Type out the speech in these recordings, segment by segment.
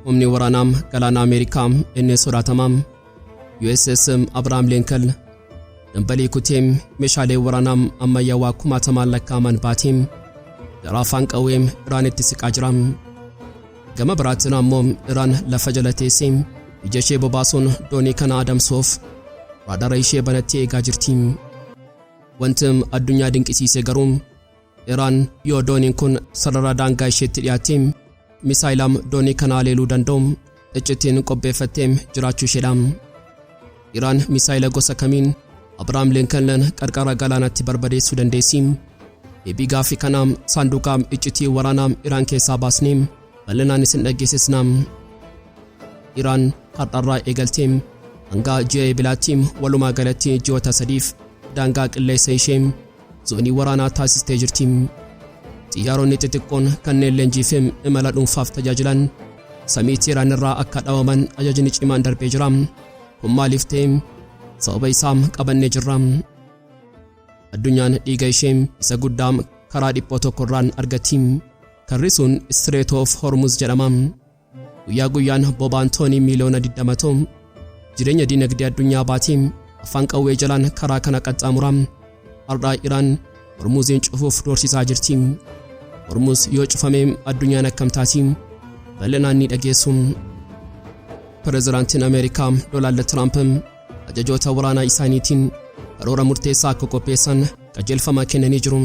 humni waraanaa galaana Ameerikaa inni sodaatamaa USS Abraham Lincoln dambalii kuteem meeshaalee waraanaa ammayyaawaa kumaatamaan lakkaa'aman baateem gara afaan qawwee Iraanitti siqaa jira. Gama biraatiin ammoo Iraan lafa jala teessee ija ishee bobaasuun doonii kana adamsuuf raadara ishee banattee eegaa jirti. Wanti addunyaa dinqisiise garuu Iraan yoo dooniin kun sarara daangaa isheetti dhiyaatte misaayilaam doonii kana haleeluu danda'u iccitiin qopheeffattee jiraachuu isheedha. Iraan misaayila gosa kamiin Abraham Lincoln qarqara galaanaatti barbadeessuu dandeessi? Deebii gaaffii kanaa saanduqa iccitii waraanaa Iraan keessaa baasnee bal'inaan isin dhageessisna. Iraan har'arraa eegaltee hanga ji'a eebilaatti walumaa galatti ji'oota 3f daangaa qilleensa ishee zoonii waraanaa taasistee jirti. Xiyyaaronni xixiqqoon kanneen leenjii fi imala dhuunfaaf tajaajilan samii Iraan irraa akka dhawaman ajajni cimaan darbee jira. Kun maaliif ta'e? Sababa isaa qabannee jirra. Addunyaan dhiiga ishee isa guddaa karaa dhiphoo tokkorraan argatti. Karri sun Strait of Hormuz jedhama. Guyyaa guyyaan boba'aan toonii miliyoona 20 jireenya dinagdee addunyaa baatee afaan qawwee jalaan karaa kana qaxxaamura. Har'a Iraan Hormuzin cufuuf doorsisaa jirti. Hormuz yoo cufame addunyaan akkam taati? Bal'inaan ni dhageessu. Pireezidaantiin Ameerikaa Doonaald Tiraamp ajajoota waraanaa isaaniitiin karoora murteessaa akka qopheessan qajeelfama kennanii jiru.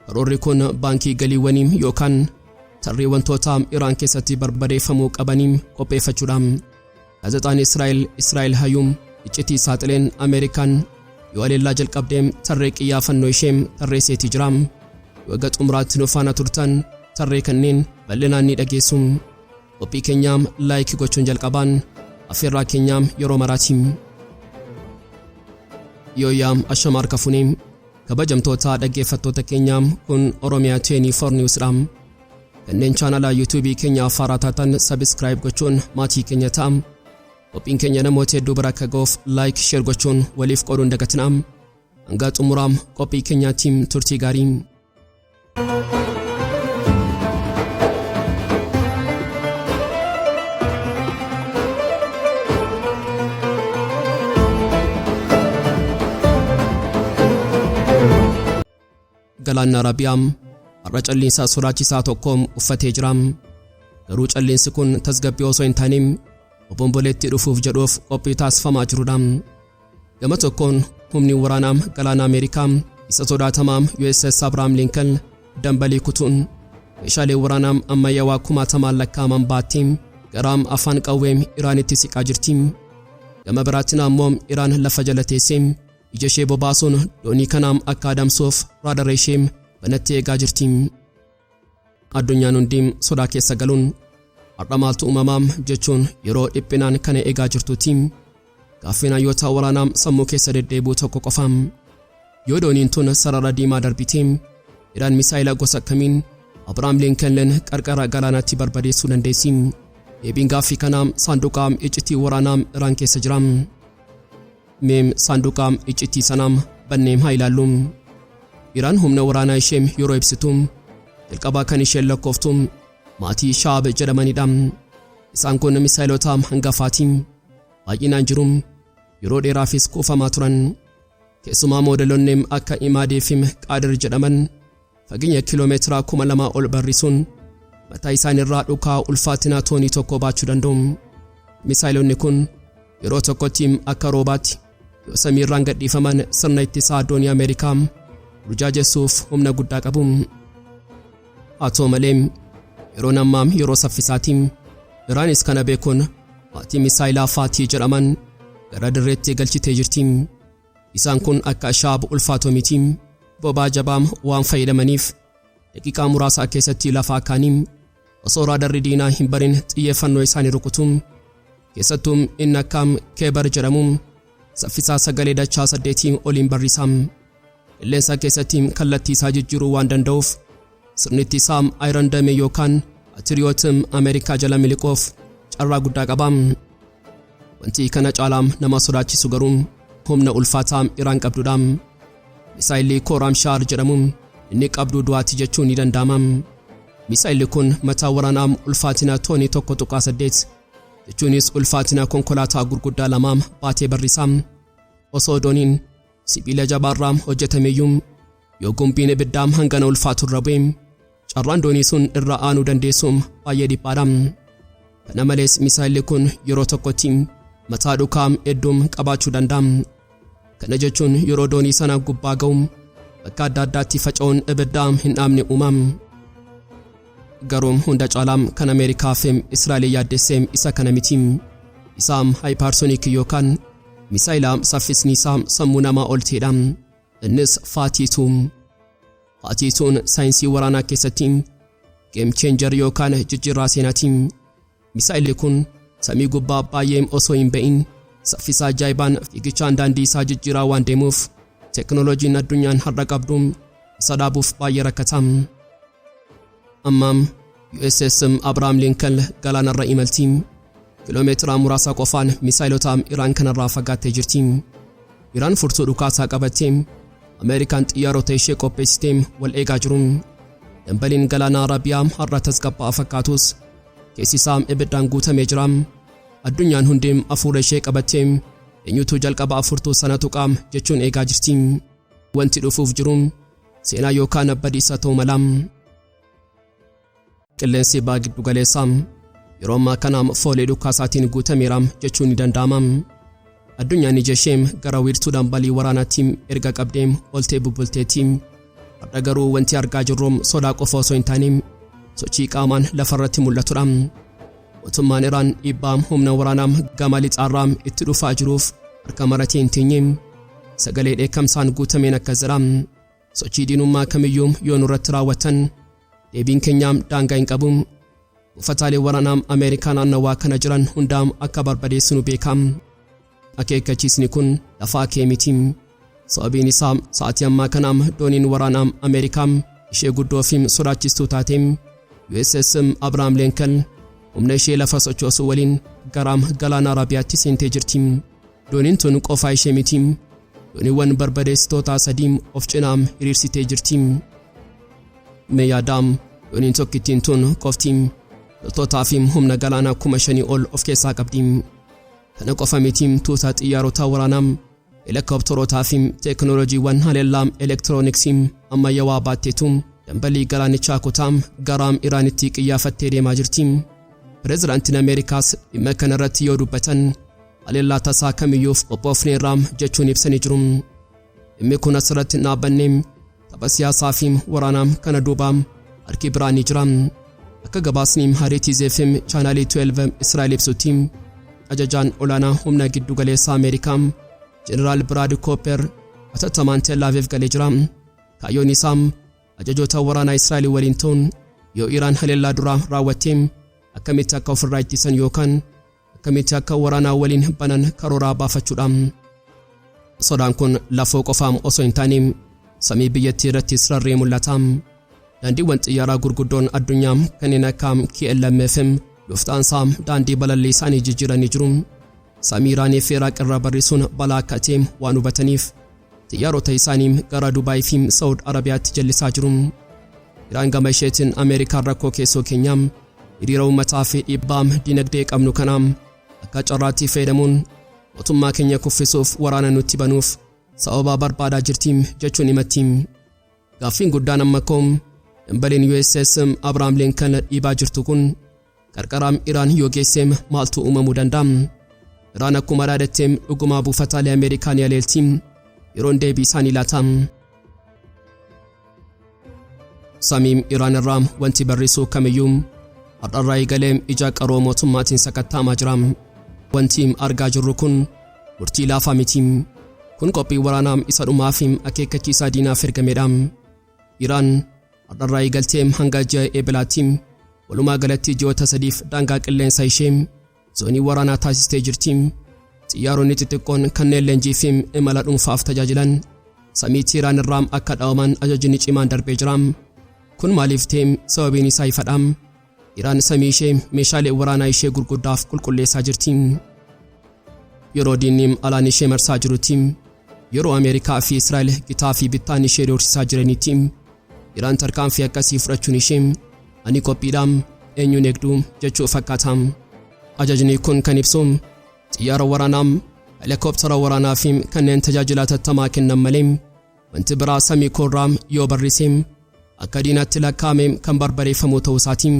Karoorri kun baankii galiiwwanii yookaan tarree wantoota Iraan keessatti barbadeeffamuu qabanii qopheeffachuudha. Gaazexaan Israa'el Hayyuum iccitii saaxileen Ameerikaan yoo aleellaa jalqabdee tarree qiyyaafannoo ishee tarreesseetii jira. Yoo xumuraatti nu faana turtan tarree kanneen bal'inaan ni dhageessu. Qophii keenyaam laayik gochuun jalqabaan afeerraa keenyaam yeroo maraati. Yooyaam ashamaar kafuneem kabajamtoota dhaggeeffattoota keenyaam kun Oromiyaa 24 Newsdha. Kanneen chaanala YouTube keenya afaaraa taatan subscribe gochuun maatii keenya ta'aa. Qophiin keenya namoota hedduu bira akka ga'uuf like share gochuun waliif qooduun dagatinaa. Hanga xumuraam qophii keenyaatiin turtii gaarii. Galaanni Arabiyaa har'a calliinsa sodaachisaa tokko uffatee jira. Garuu calliinsi kun tasgabbii osoo hin taane obomboleetti dhufuuf jedhuuf qophii taasifamaa jirudha. Gama tokkoon humni waraanaa galaana Ameerikaa isa sodaatamaa USS Abraham Lincoln dambalii kutuun meeshaalee waraanaa ammayyaawaa kumaatamaan lakkaa'aman baattee gara afaan qawwee Iraanitti siqaa jirti. Gama biraatiin ammoo Iraan lafa jala teessee ija ishee bobaasuun doonii kana akka adamsuuf raadara ishee banattee eegaa jirti. Addunyaan hundi sodaa keessa galuun har'a maaltu uumamaa jechuun yeroo dhiphinaan kana eegaa jirtutti gaaffiin hayyoota waraanaa sammuu keessa deddeebi'u tokko qofa. Yoo dooniin tun sarara diimaa darbitee Iraan misaayila gosa kamiin Abraham Lincoln qarqara galaanaatti barbadeessuu dandeessi? Deebiin gaaffii kanaa saanduqa iccitii waraanaa Iraan keessa jira. Meem saanduqa iccitii sanaa banneem haa ilaallu. Iraan humna waraanaa ishee yeroo ibsitu jalqabaa kan isheen lakkooftu maatii Shaab jedhamanidha. Isaan kun misaayilota hangafaatiin baay'inaan jiru. Yeroo dheeraafis kuufamaa turan. Keessumaa moodeloonni akka Imaadee fi Qaadir jedhaman fageenya kiiloomeetira 2000 ol barrisuun mataa isaaniirraa dhukaa ulfaatina toonii tokko baachuu danda'u. Misaayilonni kun yeroo tokkotti akka roobaatti yoo samiirraan gadhiifaman sirna ittisaa doonii Ameerikaa burjaajessuuf humna guddaa qabu. Haa ta'u malee yeroon ammaa yeroo saffisaatiin Iraanis kana beekuun maatii misaayilaa Faatii jedhaman gara dirreetti galchitee jirti. Isaan kun akka Shaab ulfaatoo miti. Bobaa jabaa waan fayyadamaniif daqiiqaa muraasa keessatti lafa kaaniin osoo raadarri diinaa hin barin xiyyeeffannoo isaanii rukutu. Keessattuu inni akka Keebar jedhamu saffisaa sagalee dachaa 8 oliin barrisaa. Qilleensa keessatti kallattii isaa jijjiiruu waan danda'uuf sirni ittisaa Iron Dome yookaan Patriot Ameerikaa jala miliquuf carraa guddaa qaba. Wanti kana caalaa nama sodaachisu garuu humna ulfaataa Iraan qabdudha. Misaayilli Khorramshaar jedhamu inni qabdu du'aati jechuun ni danda'ama. Misaa'illi kun mataa waraanaa ulfaatina toonii 1.8 jechuunis ulfaatina konkolaataa gurguddaa lamaam baatee barrisaa. Osoo dooniin sibiila jabaarraa hojjetameyyuu yoo gumbiin ibiddaa hangana ulfaaturra bu'e carraan doonii sun irra aanuu dandeessuun baay'ee dhiphaadha. Kana malees misaa'illi kun yeroo tokkotti mataa dhukaa hedduu qabaachuu danda'a. Kana jechuun yeroo doonii sana gubbaa ga'u bakka adda addaatti faca'uun ibiddaa hin dhaamne uumama. Garuu hunda caalaa kan Ameerikaa fi Israa'el yaaddessee isa kana miti. Isaa hypersonic yookaan misaa'ila saffisni isaa sammuu namaa ol ta'edha. Innis Faatiituu. Faatiituun saayinsii waraanaa keessatti game changer yookaan jijjiirraa seenaati. Misaa'illi kun samii gubbaa baay'ee osoo hin ba'in saffisa ajaa'ibaan fiigichaan daandii isaa jijjiiraa waan deemuuf teknooloojiin addunyaan har'a qabdu isa dhaabuuf baay'ee rakkata. Ammaam USS Abrahaam Lincoln galaanarra imalti. Kiiloomeetira muraasa qofaan misaa'ilota Iraan kanarraa fagaattee jirti. Iraan furtuu dhukaasaa qabattee Ameerikaan xiyyaarota ishee qopheessitee wal eegaa jiru. Dambaliin galaana Arabiyaa har'a tasgabbaa'aa fakkaatus keessi isaa ibiddaan guutamee jira. Addunyaan hundi afuura ishee qabattee eenyutu jalqaba furtuu sana tuqaa jechuun eegaa jirti. Wanti dhufuuf jiru seenaa yookaan badiisa ta'uu mala. Qilleensi ba'aa giddu galeessaa yeroo ammaa kana foolee dhukaasaatiin guutameera jechuun ni danda'ama. Addunyaan ija ishee gara wiirtuu dambalii waraanaatti erga qabdee oltee bubbulteetti. Har'a garuu wanti argaa jirru sodaa qofa osoo hin taane sochii qaamaan lafarratti mul'atudha. Mootummaan Iraan dhiibbaa humna waraanaa gama lixaarraa itti dhufaa jiruuf harka maratee hin teenye. Sagalee dheekkamsaan guutameen akkas jedha. Sochii diinummaa kamiyyuu yoo nurratti raawwatan deebiin keenya daangaa hin qabu. Buufataalee waraanaa Ameerikaa naannawaa kana jiran hundaa akka barbadeessinu beekama. Akeekkachiisni kun lafaa kee miti. Sababiin isaa sa'aatii ammaa kana dooniin waraanaa Ameerikaa ishee guddoo fi sodaachistuu taate USS Abrahaam Lincoln humna ishee lafa sochoosuu waliin gara galaana Arabiyaatti seentee jirti. Dooniin tun qofaa ishee miti. Dooniiwwan barbadeessitoota sadii of cinaa hiriirsitee jirti. Meeyaadaam dooniin tokkittiin tun qofti loltootaa fi humna galaanaa 5,000 ol of keessaa qabdi. Kana qofa miti tuuta xiyyaarota waraanaa helikopterotaa fi teknooloojiiwwan haleellaa elektirooniksii ammayyaawaa baatteetu dambalii galaanichaa kutaa gara Iraanitti qiyyaafattee deemaa jirti. Pireezidaantiin Ameerikaas dhimma kana irratti yoo dubbatan haleellaa tasaa kamiyyuuf qophoofneerra jechuun ibsanii jiru. Dhimmi kun asirratti dhaabannee tapha siyaasaa fi waraanaa kana duuba harki biraan ni jira. Akka gabaasni Hariitiz FM chaanaalii 12 Israa'el ibsutti ajajaan olaanaa humna giddu galeessaa Ameerikaa Jeneraal Brad Cooper atattamaan Tel Aviv galee jira. Kaayyoon isaa ajajoota waraanaa Israa'el waliin ta'uun yoo Iraan haleellaa duraa raawwattee akkamitti akka ofirraa ittisan yookaan akkamitti akka waraanaa waliin banan karooraa baafachuudha. Sodaan kun lafoo qofaa osoo hin taane samii biyyattii irratti sirarree mul'ata. Daandiiwwan xiyyaaraa gurguddoon addunyaa kanneen akka KLM Lufthansa daandii balallee isaanii jijjiiranii jiru. Samii Iraanii fi Iraaq irraa barrisuun balaa akka ta'e waan hubataniif xiyyaarota isaanii gara Dubaay fi Saudi Arabiyaatti jallisaa jiru. Iraan gama isheetiin Ameerikaan rakkoo keessoo keenyaa hiriira uummataa fi dhiibbaa dinagdee qabnu kana akka carraatti fayyadamuun mootummaa keenya kuffisuuf waraana nutti banuuf sababa barbaadaa jirti jechuun himatti. Gaaffiin guddaan amma dambaliin USS Abrahaam Lincoln dhiibaa jirtu kun qarqara Iraan yoo geesse maaltu uumamuu danda'a? Iraan akkuma dhaadattee dhugumaa buufataalee Ameerikaan yaalelti yeroon deebii isaanii laata. Samiin Iraan irraa wanti barrisuu kamiyyuu har'arraa eegalee ija qaroo mootummaatiin sakattaamaa jira. Wanti argaa jirru kun murtii laafaa miti. Kun qophii waraanaa isa dhumaa fi akeekkachiisaa diinaaf ergamedha. Iraan har'arraa eegaltee hanga ji'a Eebbilaatti walumaa galatti ji'oota 3 daangaa qilleensa ishee zoonii waraanaa taasistee jirti. Xiyyaaronni xixiqqoon kanneen leenjii fi imala dhuunfaaf tajaajilan samii Iraan irraa akka dhaawaman ajajni cimaan darbee jira. Kun maaliif ta'e sababiin isaa ifadha. Iraan samii ishee meeshaalee waraanaa ishee gurguddaaf qulqulleessaa jirti. Yeroo diinni alaan ishee marsaa jirutti, yeroo Ameerikaa fi Israa'el gitaa fi bittaan ishee doorsisaa jiranitti, Iraan tarkaanfii akkasii fudhachuun ishee ani qophiidhaam eenyuun eegduu jechuu fakkaataam. Ajajni kun kan ibsu xiyyaara waraanaam helikooптara waraanaa fi kanneen tajaajila tattamaa kennan malee wanti biraa samii koorraa yoo barrisee akka diinaatti lakkaa'ame kan barbareeffamu ta'uu isaatiin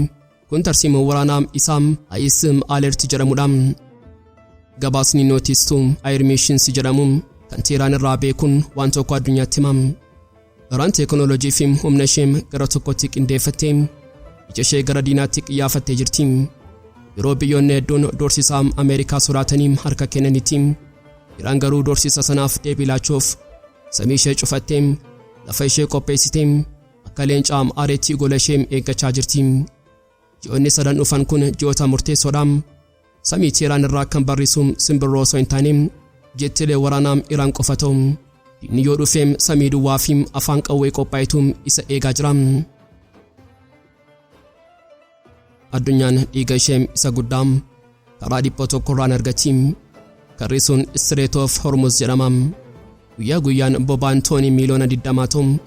kun tarsiimoo waraanaa isaam ISM alert jedhamuudhaan gabaasni nootistuu Air Missions jedhamu kan Teheraan irraa beekuun waan tokko addunyaatti himam. Iraan teekinooloojii fi humna ishee gara tokkotti qindeeffattee ija ishee gara diinaatti xiyyeeffattee jirti. Yeroo biyyoonni hedduun doorsisa Ameerikaa sodaatanii harka kennanitti Iraan garuu doorsisa sanaaf deebii laachuuf samii ishee cufattee lafa ishee qopheessitee akka leencaa aareetti gola ishee eeggachaa jirti. Ji'oonni sadan dhufan kun ji'oota murteessoodha. Samii Teheraan irraa kan barrisu simbirroo osoo hin taane jettilee waraanaa Iraan qofa ta'u diinni yoo dhufe samii duwwaa fi afaan qawwee qophaa'etu isa eegaa jira. Addunyaan dhiiga ishee isa guddaa karaa dhiphoo tokkorraan argatti. Karri sun Strait of Hormuz jedhama. Guyyaa guyyaan boba'aan toonii miliyoona 20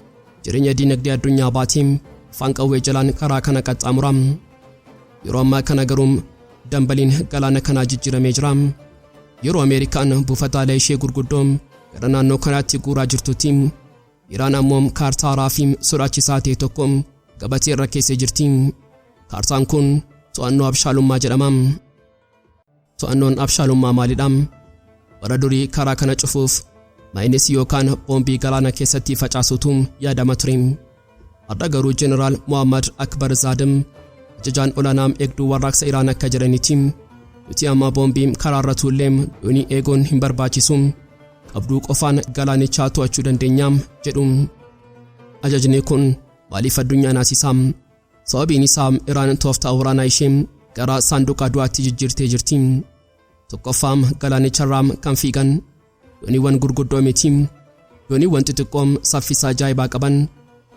jireenya diinagdee addunyaa baatee afaan qawwee jalaan karaa kana qaxxaamura. Yeroo ammaa kana garuu dambaliin galaana kanaa jijjiiramee jira. Yeroo Ameerikaan buufataalee ishee gurguddoo gara naannoo kanaatti guuraa jirtutti Iraan ammoo kaartaa haaraa fi sodaachisaa ta'e tokko gabatee irra keessee jirti. Kaartaan kun to'annoo abshaalummaa jedhama. To'annoon abshaalummaa maalidha? Bara durii karaa kana cufuuf maayinesi yookaan boombii galaana keessatti facaasuutu yaadama ture. Adda garuu Jeneraal Muhammad Akbar Zadem ajajaan olaanaa eegduu warraaqsa Iraan akka jedhanitti nuti amma boombii karaarra tuullee doonii eeguun hin barbaachisu qabduu qofaan galaanichaa to'achuu dandeenya jedhu. Ajajni kun maaliif addunyaa naasisaa? Sababiin isaa Iraan tooftaa waraanaa ishee gara saanduqa du'aatti jijjiirtee jirti. Tokkoffaa galaanicharraa kan fiigan dooniiwwan gurguddoo miti. Dooniiwwan xixiqqoo saffisa ajaa'ibaa qaban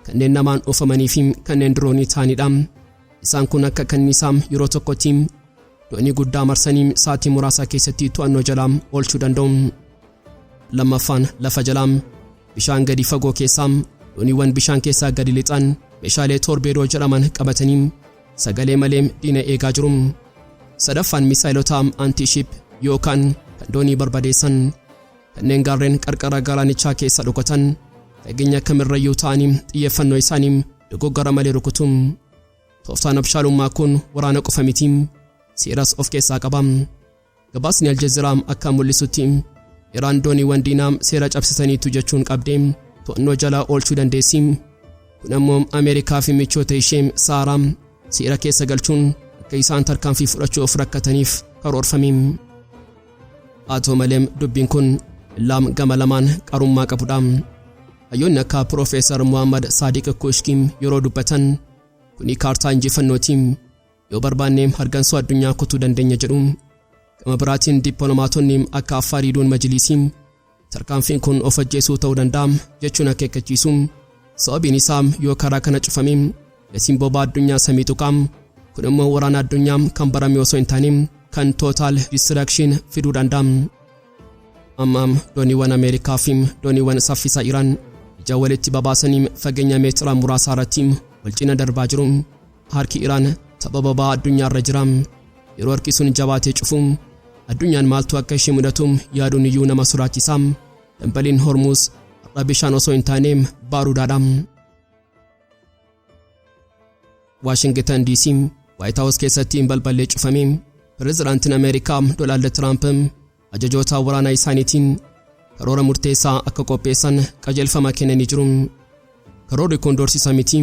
kanneen namaan oofamanii fi kanneen diroonii ta'anidha. Isaan kun akka kanniisaa yeroo tokkotti doonii guddaa marsanii sa'aatii muraasa keessatti to'annoo jalaa oolchuu danda'u. Lammaffaan lafa jalaa bishaan gadi fagoo keessaa dooniiwwan bishaan keessaa gadi lixan meeshaalee torbeedoo jedhaman qabatanii sagalee malee diina eegaa jiru. Sadaffaan misaayilota anti-ship yookaan kan doonii barbadeessan kanneen gaarreen qarqara galaanichaa keessa dhokatan fageenya kamirrayyuu ta'anii xiyyeeffannoo isaanii dogoggora malee rukutu. Tooftaan abshaalummaa kun waraana qofa miti, seeras of keessaa qaba. Gabaasni Aljazeeraa akka mul'isutti Iraan dooniiwwan diinaa seera cabsisaniitu jechuun qabdee to'annoo jalaa oolchuu dandeessi. Kun ammoo Ameerikaa fi michoota ishee saaraa seera keessa galchuun akka isaan tarkaanfii fudhachuuf rakkataniif karoorfame. Haa ta'u malee dubbiin kun gama lamaan qarummaa qabudha. Hayyoonni akka Profeesar Muhammad Sadiq Kushki yeroo dubbatan kuni kaartaa injifannooti, yoo barbaanne hargansuu addunyaa kutuu dandeenya jedhu. Gama biraatiin dippiloomaatonni akka Fariiduun Majlisii tarkaanfiin kun of ajjeesuu ta'uu danda'a jechuun akeekkachiisu. Sababiin isaa yoo karaa kana cufame gatiin boba'aa addunyaa samii tuqaam, kun immoo waraana addunyaa kan barame osoo hin taane kan total destruction fiduu danda'a. Amma dooniiwwan Ameerikaa fi dooniiwwan saffisa Iraan ija walitti babaasanii fageenya meetira muraasa irratti wal cina darbaa jiru. Harki Iraan tapha boba'aa addunyaa irra jira. Yeroo harki sun jabaatee cufu addunyaan maaltu akka ishee mudatu yaaduun iyyuu nama sodaachisa. Dambaliin Hormuz har'a bishaan osoo hin taane baaruudaadha. Washington DC White House keessatti balballee cufame. Pireezidaantiin Ameerikaa Donald Trump ajajoota waraanaa isaaniitiin karoora murteessaa akka qopheessan qajeelfama kennanii jiru. Karoorri kun doorsisa miti,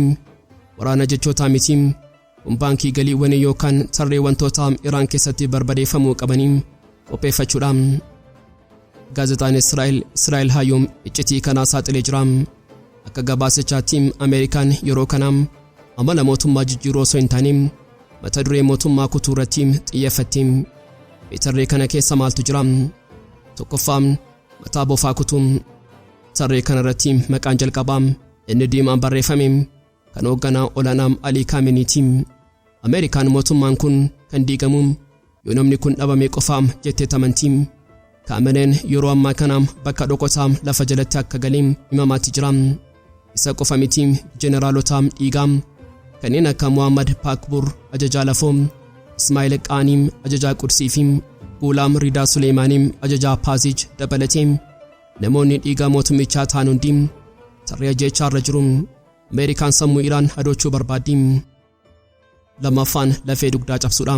waraana jechoota miti, baankii galiiwwan yookaan tarree wantoota Iraan keessatti barbadeeffamuu qabanii qopheeffachuudha. Gaazexaan Israa'el Hayyoom iccitii kanaa saaxilee jira. Akka gabaasichaatti Ameerikaan yeroo kana amala mootummaa jijjiiruu osoo hin taane mata duree mootummaa kutuu irratti xiyyeeffatti. Tarree kana keessa maaltu jira? Tokkoffaa mataa bofaa kutuu. Tarree kana irratti maqaan jalqabaa inni diimaan barreeffame kan hoogganaa olaanaa Ali Khameneeti. Ameerikaan mootummaan kun kan diigamu yoo namni kun dhabame qofaam jettee amanti. Khameneen yeroo ammaa kana bakka dhokotaa lafa jalatti akka galee himamaatti jira. Isa qofa miti, jeneraalota dhiigaa kanneen akka Muhammad Pakbur ajajaa lafoo, Ismaa'eel Qaaniim ajajaa Qudsii fi Gulaam Ridaa Suleemaaniim ajajaa Paazij dabalatee namoonni dhiiga mootummichaa ta'an hundi tarree ajjeechaarra jiru. Ameerikaan sammuu Iraan hadochuu barbaaddi. Lammaffaan lafee dugdaa cabsuudha.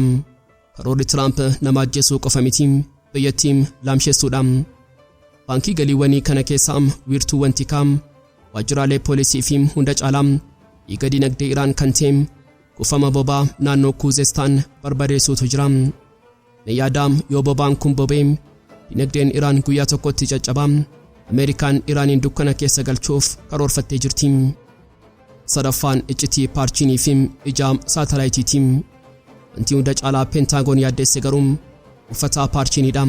Karoorri Tiraamp nama ajjeesuu qofa miti, biyyattii laamsheessuudha. Baankii galiiwwanii kana keessaa wiirtuuwwan tikaa, waajjiraalee poolisii fi hunda caalaa dhiiga dinagdee Iraan kan ta'e kuufama bobaa naannoo Kuuzestaan barbadeessuutu jira. Niyyaadaam yoo bobaan kun bobee dinagdeen Iraan guyyaa tokkotti caccaba, Ameerikaan Iraaniin dukkana keessa galchuuf karoorfattee jirti. Sadaffaan iccitii paarchiinii fi ijaam saatalaayitiiti. Wanti hunda caalaa Pentaagoon yaaddeesse garuu uffata paarchiiniidha.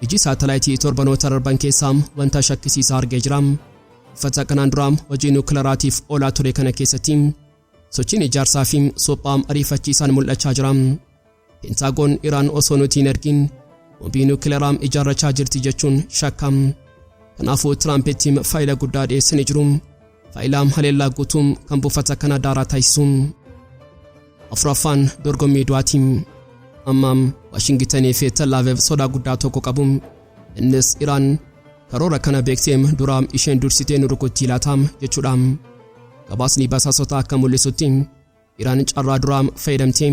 Iji saatalaayitii torbanoota darban keessaa wanta shakkisiisaa argee jira. Uffata kanaan dura hojii nuukileraatiif oolaa ture kana keessatti sochiin ijaarsaa fi suphaa ariifachiisaan mul'achaa jira. Pentaagoon Iraan osoo nuti hin argin bombii nuukileeraa ijaarrachaa jirti jechuun shakka. Kanaafuu Tiraampitti faayila guddaa dhiyeessanii jiru. Faayilaan haleellaa guutuun kan buufata kana daaraa taasisu. Afuraffaan dorgommii du'aati. Amma Waashingitanii fi Tel Aviv sodaa guddaa tokko qabu. Innis Iraan karoora kana beektee dura isheen dursitee nu rukutti laata jechuudha. Gabaasni basaasota akka mul'isutti Iraan carraa duraa fayyadamtee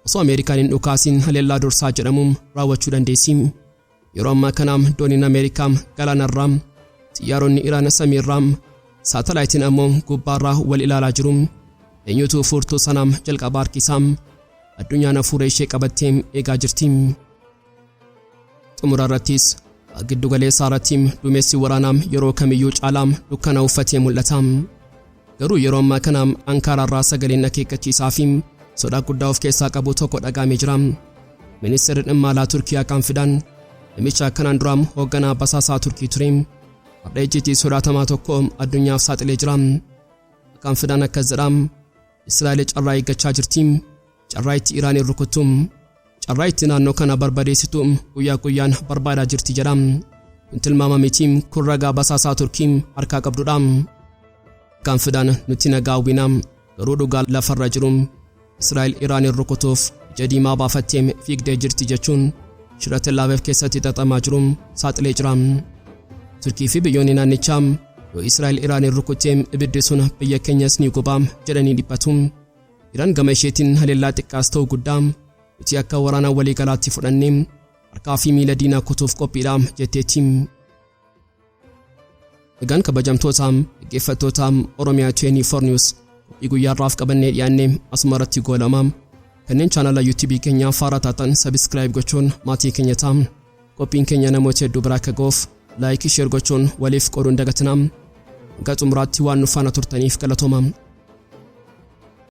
osoo Ameerikaan hin dhukaasin haleellaa dursaa jedhamu raawwachuu dandeessi. Yeroo ammaa kana dooniin Ameerikaa galaanarraa, xiyyaaronni Iraan samiirraa, saatalaayitiin ammoo gubbaarraa wal ilaalaa jiru. Eenyutu furtuu sanaam jalqaba harkisaa addunyaan hafuura ishee qabattee eegaa jirti. Xumura irrattis giddu galeessaa irratti duumessi waraanaa yeroo kamiyyuu caalaa dukkana uffatee mul'ata. Garuu yeroo ammaa kana Ankaaraarraa sagaleen akeekkachiisaa fi sodaa guddaa of keessaa qabu tokko dhagaamee jira. Ministeerri dhimma alaa Turkii Hakan Fidan namicha kanaan dura hoogganaa basaasaa Turkii ture. Har'a ejjitii sodaatamaa tokko addunyaaf saaxilee jira. Hakan Fidan akkas jedha. Israa'el carraa eeggachaa jirti. Carraa itti Iraaniin rukuttu. Carraa itti naannoo kana barbadeessitu guyyaa guyyaan barbaadaa jirti jedha. Kun tilmaama miti, kun ragaa basaasaa Turkii harkaa qabdudha. Hakan Fidan nuti nagaa hawwina, garuu dhugaa lafarra jiru Israa'el Iraaniin rukutuuf ija diimaa baafattee fiigdee jirti jechuun shira Tel Aviv keessatti xaxamaa jiru saaxilee jira. Turkii fi biyyoonni naannichaa yoo Israa'el Iraaniin rukuttee ibiddi sun biyya keenyas ni guba jedhanii dhiphatu. Iraan gama isheetiin haleellaa xiqqaas ta'u guddaa nuti akka waraana walii galaatti fudhannee harkaa fi miila diinaa kutuuf qophiidha jetteetti. Egaan kabajamtoota dhaggeeffattoota Oromiyaa 24 News qophii guyyaarraaf qabannee dhiyaannee asuma irratti goolama. Kanneen chaanala YouTube keenyaa faaraa taatan subscribe gochuun maatii keenya ta'aa. Qophiin keenya namoota hedduu biraa akka ga'uuf like share gochuun waliif qooduun dagatinaa. Hanga xumuraatti waan nu faana turtaniif galatooma.